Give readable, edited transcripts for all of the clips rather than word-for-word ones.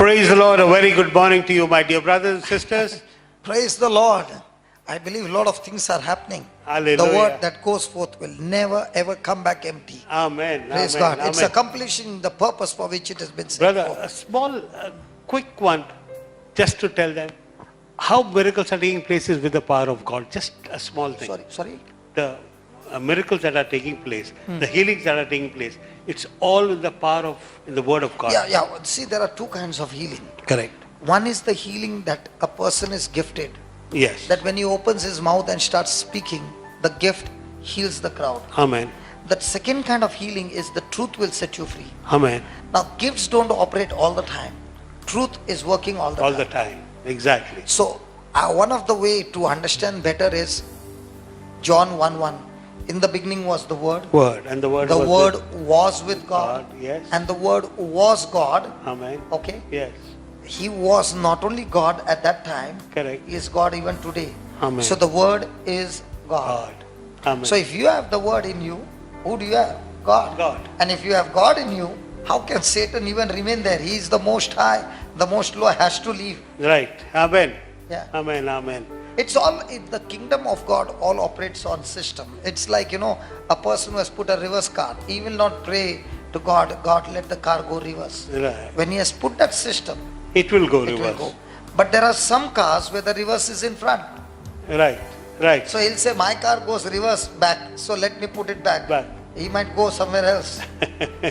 Praise the Lord. A very good morning to you, my dear brothers and sisters. Praise the Lord. I believe a lot of things are happening. Hallelujah. The word that goes forth will never ever come back empty. Amen. Praise Amen. God. It's Amen. accomplishing the purpose for which it has been set Brother, forth. a small, quick one, just to tell them how miracles are taking place is with the power of God. Just a small thing. Sorry. The miracles that are taking place, the healings that are taking place, it's all in the power of, in the word of God. Yeah. See, there are two kinds of healing. Correct. One is the healing that a person is gifted. Yes. That when he opens his mouth and starts speaking, the gift heals the crowd. Amen. That second kind of healing is the truth will set you free. Amen. Now, gifts don't operate all the time. Truth is working all the All time. the time. Exactly. So, one of the way to understand better is John 1:1. In the beginning was the Word. Word. And the word The was Word with was with God. Yes. And the Word was God. Amen. Okay. Yes. He was not only God at that time. Correct. He is God even today. Amen. So the Word is God. God. Amen. So if you have the Word in you, who do you have? God. God. And if you have God in you, how can Satan even remain there? He is the most high. The most low has to leave. Right. Amen. Yeah. Amen. Amen. It's all, the kingdom of God all operates on system. It's like, a person who has put a reverse car. He will not pray to God, God let the car go reverse. Right. When he has put that system, It will go it reverse. will go. But there are some cars where the reverse is in front. Right. Right. So he'll say, my car goes reverse back, so let me put it back. Back. He might go somewhere else.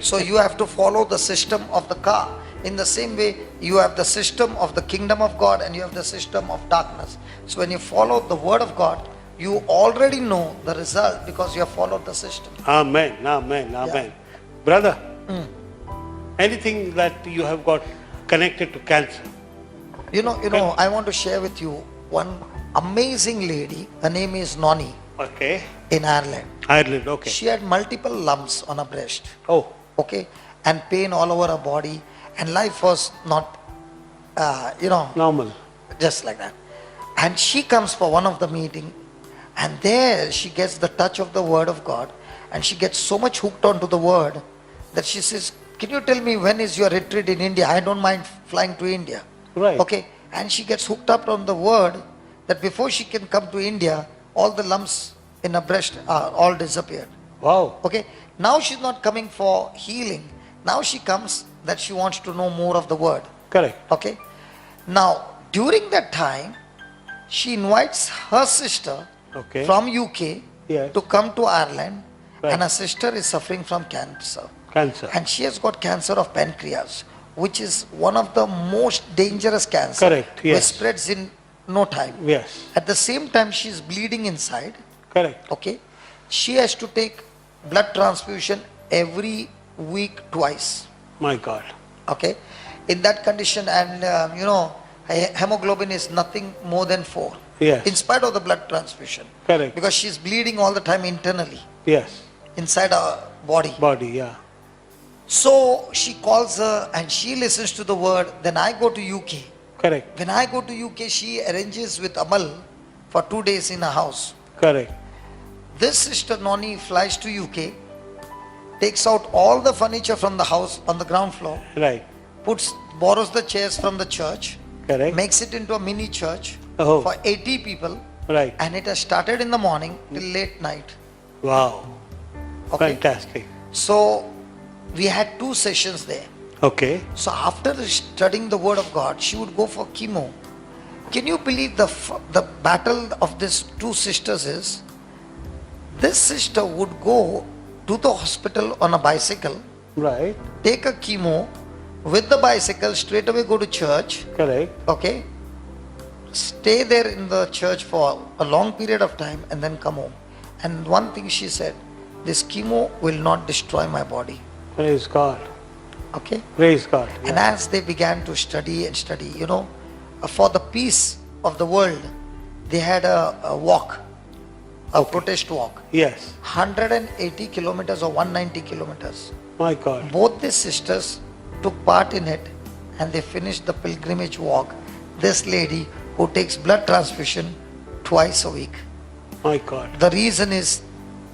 So you have to follow the system of the car. In the same way, you have the system of the kingdom of God and you have the system of darkness. So when you follow the word of God, you already know the result because you have followed the system. Amen. Amen. Amen. Brother, anything that you have got connected to cancer? I want to share with you one amazing lady. Her name is Noni Okay. in Ireland. Ireland. Okay. She had multiple lumps on her breast. Oh. Okay, and pain all over her body, and life was not, Normal. just like that. And she comes for one of the meeting, and there she gets the touch of the word of God, and she gets so much hooked onto the word that she says, can you tell me when is your retreat in India? I don't mind flying to India. Right. Okay, and she gets hooked up on the word that before she can come to India, all the lumps in her breast are all disappeared. Wow. Okay, now she's not coming for healing. Now she comes that she wants to know more of the word. Correct. Okay, now during that time, she invites her sister Okay. from UK Yes. to come to Ireland, Right. and her sister is suffering from cancer. Cancer. And she has got cancer of pancreas, which is one of the most dangerous cancer. Correct, yes. Which spreads in no time. Yes. At the same time, she is bleeding inside. Correct. Okay, she has to take blood transfusion every week twice. My God. Okay, in that condition, and hemoglobin is nothing more than 4. Yes. In spite of the blood transfusion. Correct. Because she's bleeding all the time internally, Yes. inside her body. Body. Yeah. So she calls her and she listens to the word. Then I go to UK. Correct. When I go to UK, she arranges with Amal for 2 days in a house. Correct. This sister Noni flies to UK, takes out all the furniture from the house on the ground floor, Right. borrows the chairs from the church, Correct. makes it into a mini church Oh. for 80 people, Right. and it has started in the morning till late night. Wow. Okay. Fantastic. So we had 2 sessions there. Okay. So after studying the word of God, she would go for chemo. Can you believe the battle of these 2 sisters is, this sister would go to the hospital on a bicycle, Right. take a chemo with the bicycle, straight away go to church, Correct. okay, stay there in the church for a long period of time and then come home. And one thing she said, this chemo will not destroy my body. Praise God. Okay. Praise God. And Yeah. as they began to study and study, for the peace of the world, they had a walk, a protest walk, Yes. 180 kilometers or 190 kilometers. My God. Both these sisters took part in it and they finished the pilgrimage walk. This lady who takes blood transfusion twice a week. My God. The reason is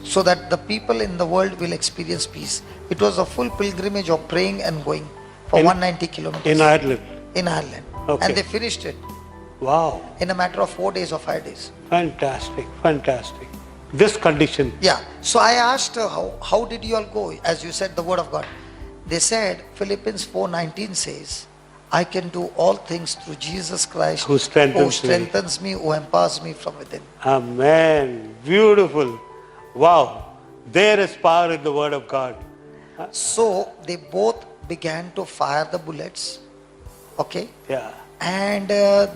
so that the people in the world will experience peace. It was a full pilgrimage of praying and going for In- 190 kilometers. In Ireland. in Ireland. Okay. And they finished it Wow. in a matter of 4 days or 5 days. Fantastic. Fantastic. This condition. Yeah. So I asked her, how did you all go? As you said, the word of God. They said, Philippians 4:19 says, I can do all things through Jesus Christ Who strengthens me. me, who empowers me from within. Amen. Beautiful. Wow. There is power in the word of God. So they both began to fire the bullets. Okay. Yeah. And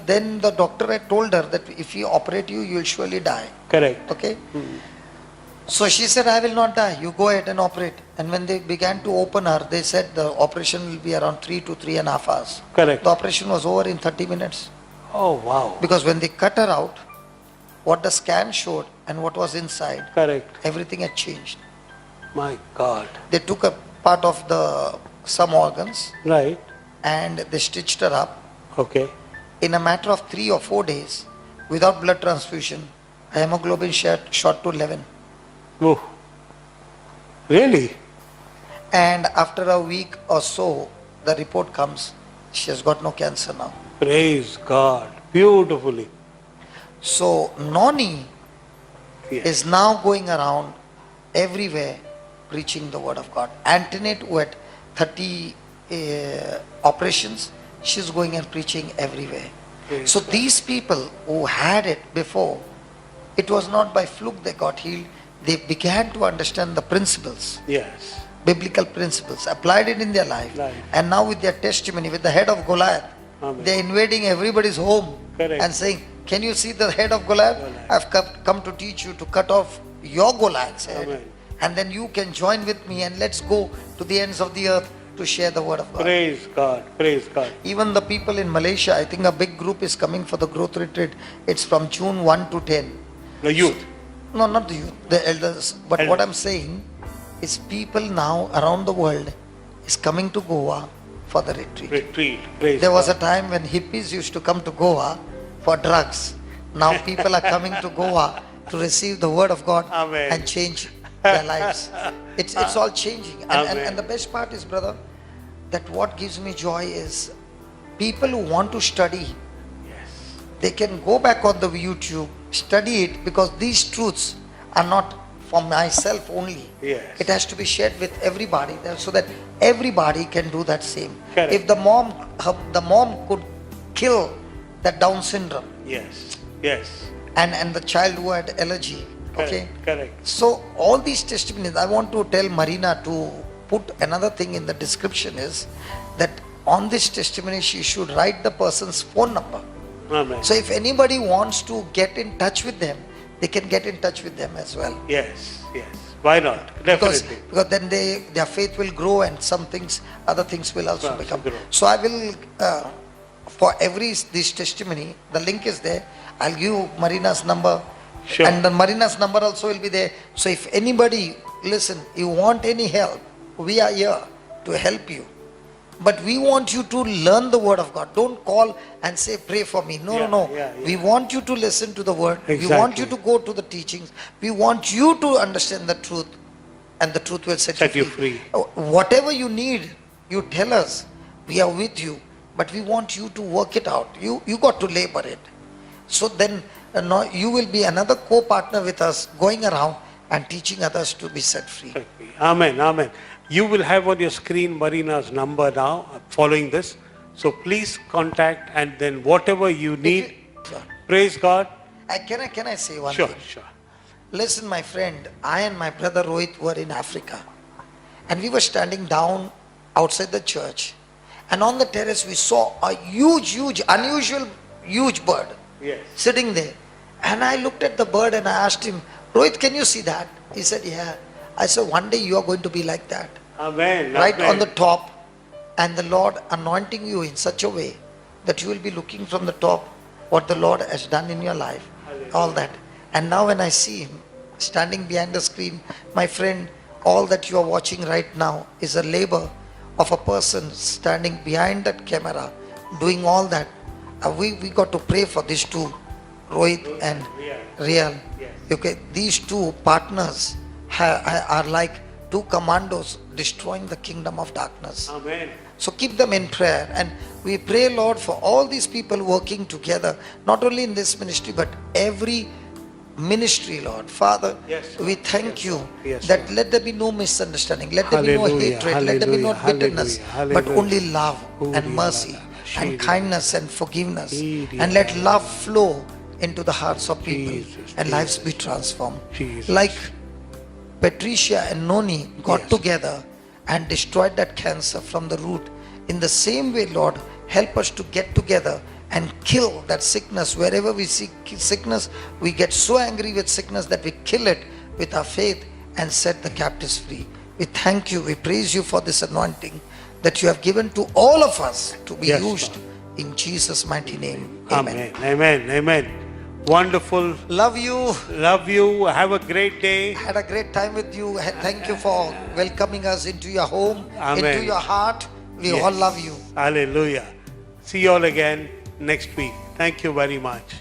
then the doctor had told her that if we operate you, you will surely die. Correct. Okay. So she said, I will not die. You go ahead and operate. And when they began to open her, they said the operation will be around 3 to 3.5 hours. Correct. The operation was over in 30 minutes. Oh, wow. Because when they cut her out, what the scan showed and what was inside, Correct. everything had changed. My God. They took a part of some organs Right. and they stitched her up. Okay. In a matter of 3 or 4 days, without blood transfusion, her hemoglobin shot to 11. Oh. Really? And after a week or so, the report comes, she has got no cancer now. Praise God. Beautifully. So Noni Yes. is now going around everywhere preaching the word of God. Antoinette, who had 30 operations, she's going and preaching everywhere. Praise So God. these people who had it before, it was not by fluke they got healed. They began to understand the principles, Yes. biblical principles, applied it in their life. Life. And now with their testimony, with the head of Goliath, Amen. they're invading everybody's home Correct. and saying, can you see the head of Goliath? Goliath. I've come to teach you to cut off your Goliath's head. Amen. And then you can join with me and let's go to the ends of the earth to share the word of God. Praise God. Praise God. Even the people in Malaysia, I think a big group is coming for the growth retreat. It's from June 1 to 10. The youth. No, not the youth, the elders. But what I'm saying is people now around the world is coming to Goa for the retreat. Retreat. Praise There was a God. time when hippies used to come to Goa for drugs. Now people are coming to Goa to receive the word of God Amen. and change their lives. It's all changing. Amen. And the best part is, brother, that what gives me joy is people who want to study, Yes. they can go back on the YouTube, study it, because these truths are not for myself only. Yes. It has to be shared with everybody so that everybody can do that same. Correct. If the mom could kill that Down syndrome Yes. Yes. and the child who had allergy, okay? Correct. Correct. So all these testimonies, I want to tell Marina to put another thing in the description is that on this testimony she should write the person's phone number. Amen. So if anybody wants to get in touch with them, they can get in touch with them as well. Yes. Yes. Why not? Because Definitely. then their faith will grow and other things will also Well, become. grow. So I will, for this testimony, the link is there. I'll give Marina's number. Sure. And the Marina's number also will be there. So if anybody, listen, you want any help, we are here to help you. But we want you to learn the word of God. Don't call and say, pray for me. No, Yeah, no, no. yeah, We yeah. want you to listen to the word. We want you Exactly. to go to the teachings. We want you to understand the truth. And the truth will set you free. Whatever you need, you tell us. We are with you. But we want you to work it out. You got to labor it. So then you will be another co-partner with us going around and teaching others to be set free. Amen. Amen. You will have on your screen Marina's number now following this. So please contact and then whatever you need, Sure. praise God. Can I say one Sure, thing? sure. Listen, my friend, I and my brother Rohit were in Africa. And we were standing down outside the church. And on the terrace we saw a huge, unusual, huge bird Yes. sitting there. And I looked at the bird and I asked him, Rohit, can you see that? He said, yeah. I said, one day you are going to be like that. Amen. Right Amen. on the top. And the Lord anointing you in such a way that you will be looking from the top what the Lord has done in your life. All that. And now when I see him standing behind the screen, my friend, all that you are watching right now is a labor of a person standing behind that camera, doing all that. We got to pray for these two, Rohit and Real. Yes. Okay, these two partners are like two commandos destroying the kingdom of darkness. Amen. So keep them in prayer. And we pray, Lord, for all these people working together, not only in this ministry, but every ministry, Lord. Father, Yes, we thank you Yes, that Lord. let there be no misunderstanding, let there be no Hallelujah, hatred, let there be no hallelujah, bitterness, hallelujah, but hallelujah. only love and Holy mercy Allah, and Shiri. kindness and forgiveness. Shiri And let Allah. love flow into the hearts of people Jesus, and lives Jesus. be transformed. Jesus. Like Patricia and Noni got Yes. together and destroyed that cancer from the root. In the same way, Lord, help us to get together and kill that sickness. Wherever we see sickness, we get so angry with sickness that we kill it with our faith and set the captives free. We thank you, we praise you for this anointing that you have given to all of us to be Yes, used in Jesus' mighty name. Amen. Amen, amen, amen. Wonderful. Love you. Love you. Have a great day. Had a great time with you. Thank you for welcoming us into your home, Amen. into your heart. We Yes. all love you. Hallelujah. See you all again next week. Thank you very much.